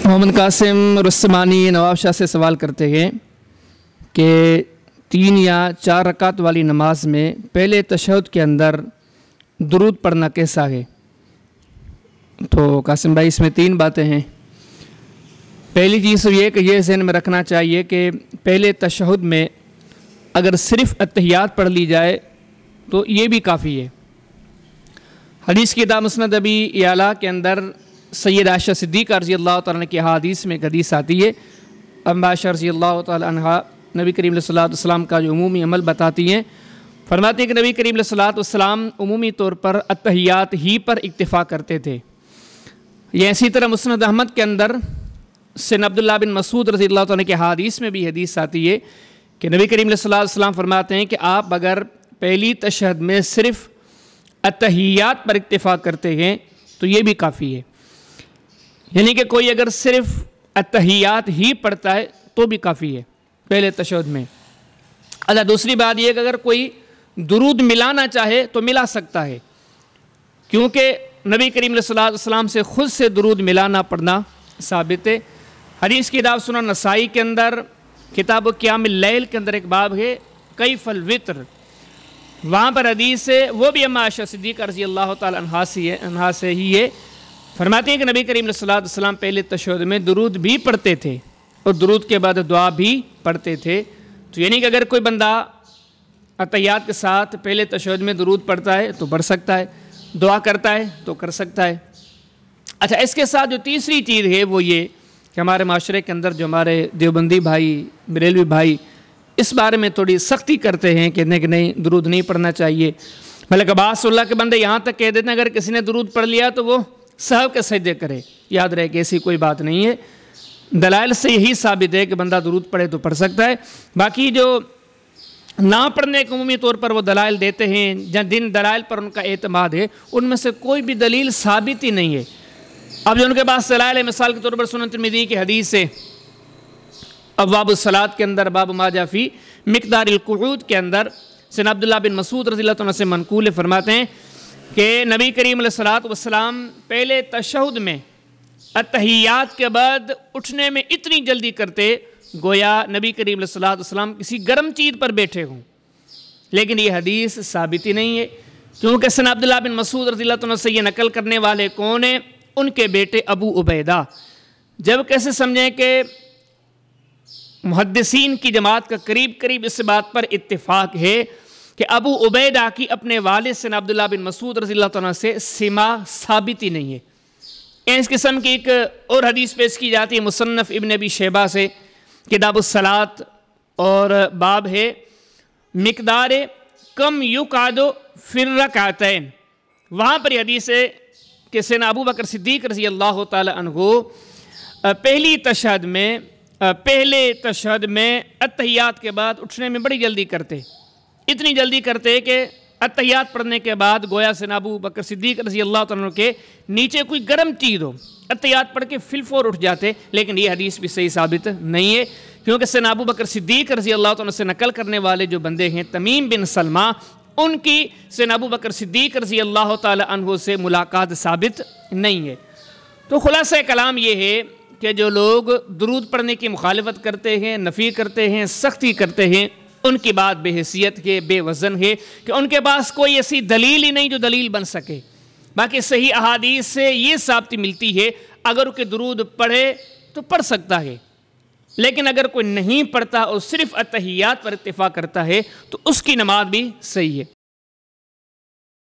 محمد قاسم رسمانی نواب شاہ سے سوال کرتے ہیں کہ 3 یا 4 رکعت والی نماز میں پہلے تشہد کے اندر درود پڑھنا کیسا ہے؟ تو قاسم بھائی اس میں 3 باتیں ہیں۔ پہلی چیز تو یہ کہ یہ ذہن میں رکھنا چاہیے کہ پہلے تشہد میں اگر صرف اتحیات پڑھ لی جائے تو یہ بھی کافی ہے۔ حدیث کی کتاب مسند ابی یعلا کے اندر سید عائشہ صدیقہ رضی اللہ تعالیٰ عنہ کی حدیث میں ایک حدیث آتی ہے۔ ام عائشہ رضی اللہ تعالیٰ عنہ نبی کریم علیہ الصلوۃ والسلام کا جو عمومی عمل بتاتی ہیں، فرماتی ہیں کہ نبی کریم علیہ الصلوۃ والسلام عمومی طور پر اتحیات ہی پر اکتفا کرتے تھے۔ یہ اسی طرح مسند احمد کے اندر سن عبداللہ بن مسعود رضی اللہ تعالیٰ عنہ کی حدیث میں بھی حدیث آتی ہے کہ نبی کریم علیہ الصلوۃ والسلام فرماتے ہیں کہ آپ اگر پہلی تشہد میں صرف اتحیات پر اکتفا کرتے ہیں تو یہ بھی کافی ہے، یعنی کہ کوئی اگر صرف اتحیات ہی پڑھتا ہے تو بھی کافی ہے پہلے تشہد میں۔ اللہ دوسری بات یہ کہ اگر کوئی درود ملانا چاہے تو ملا سکتا ہے، کیونکہ نبی کریم علیہ الصلوۃ والسلام سے خود سے درود ملانا پڑھنا ثابت ہے۔ حدیث کی کتاب سنن نسائی کے اندر کتاب قیام اللیل کے اندر ایک باب ہے کیف الوتر، وہاں پر حدیث ہے، وہ بھی اما عائشہ صدیقہ رضی اللہ تعالیٰ عنہا سے ہی ہے، فرماتے ہیں کہ نبی کریم علیہ الصلوۃ والسلام پہلے تشہد میں درود بھی پڑھتے تھے اور درود کے بعد دعا بھی پڑھتے تھے۔ تو یعنی کہ اگر کوئی بندہ اتحیات کے ساتھ پہلے تشہد میں درود پڑھتا ہے تو پڑھ سکتا ہے، دعا کرتا ہے تو کر سکتا ہے۔ اچھا، اس کے ساتھ جو تیسری چیز ہے وہ یہ کہ ہمارے معاشرے کے اندر جو ہمارے دیوبندی بھائی، بریلوی بھائی اس بارے میں تھوڑی سختی کرتے ہیں کہ نہیں درود نہیں پڑھنا چاہیے، ملک عباس اللہ کے بندے یہاں تک کہہ دیتے ہیں اگر کسی نے درود پڑھ لیا تو وہ سہو کے سجدے کرے۔ یاد رہے کہ ایسی کوئی بات نہیں ہے، دلائل سے یہی ثابت ہے کہ بندہ درود پڑھے تو پڑھ سکتا ہے۔ باقی جو نہ پڑھنے کے عمومی طور پر وہ دلائل دیتے ہیں، جن دلائل پر ان کا اعتماد ہے ان میں سے کوئی بھی دلیل ثابت ہی نہیں ہے۔ اب جو ان کے پاس دلائل ہے، مثال کے طور پر سنن ترمذی کی حدیث ہے ابواب الصلاۃ کے اندر باب ما جاء فی مقدار القعود کے اندر سن عبداللہ بن مسعود رضی اللہ عنہ سے منقول فرماتے ہیں کہ نبی کریم علیہ الصلوۃ والسلام پہلے تشہد میں اتحیات کے بعد اٹھنے میں اتنی جلدی کرتے گویا نبی کریم علیہ الصلوۃ والسلام کسی گرم چیز پر بیٹھے ہوں، لیکن یہ حدیث ثابت ہی نہیں ہے، کیونکہ سن عبداللہ بن مسعود رضی اللہ عنہ سے یہ نقل کرنے والے کون ہیں؟ ان کے بیٹے ابو عبیدہ۔ جب کیسے سمجھیں کہ محدثین کی جماعت کا قریب اس بات پر اتفاق ہے کہ ابو عبیدہ کی اپنے والد سن عبداللہ بن مسعود رضی اللہ عنہ سے سما ثابت ہی نہیں ہے۔ اس قسم کی ایک اور حدیث پیش کی جاتی ہے مصنف ابن ابی شیبہ سے، کتاب الصلاۃ اور باب ہے مقدار کم یقعد فی الرکعتین، وہاں پر یہ حدیث ہے کہ سیدنا ابو بکر صدیق رضی اللہ تعالی عنہ پہلے تشہد میں اتحیات کے بعد اٹھنے میں بڑی جلدی کرتے، اتنی جلدی کرتے کہ اتحیات پڑھنے کے بعد گویا سیدنا ابو بکر صدیق رضی اللہ تعالیٰ عنہ کے نیچے کوئی گرم چیز ہو، اتحیات پڑھ کے فل اٹھ جاتے، لیکن یہ حدیث بھی صحیح ثابت نہیں ہے، کیونکہ سیدنا ابو بکر صدیق رضی اللہ تعالیٰ عنہ سے نقل کرنے والے جو بندے ہیں تمیم بن سلمہ، ان کی سیدنا ابو بکر صدیق رضی اللہ تعالی عنہ سے ملاقات ثابت نہیں ہے۔ تو خلاصہ کلام یہ ہے کہ جو لوگ درود پڑھنے کی مخالفت کرتے ہیں، نفی کرتے ہیں، سختی کرتے ہیں، ان کی بات بے حیثیت ہے، بے وزن ہے، کہ ان کے پاس کوئی ایسی دلیل ہی نہیں جو دلیل بن سکے۔ باقی صحیح احادیث سے یہ ثابتی ملتی ہے اگر کوئی درود پڑھے تو پڑھ سکتا ہے، لیکن اگر کوئی نہیں پڑھتا اور صرف اتحیات پر اتفاق کرتا ہے تو اس کی نماز بھی صحیح ہے۔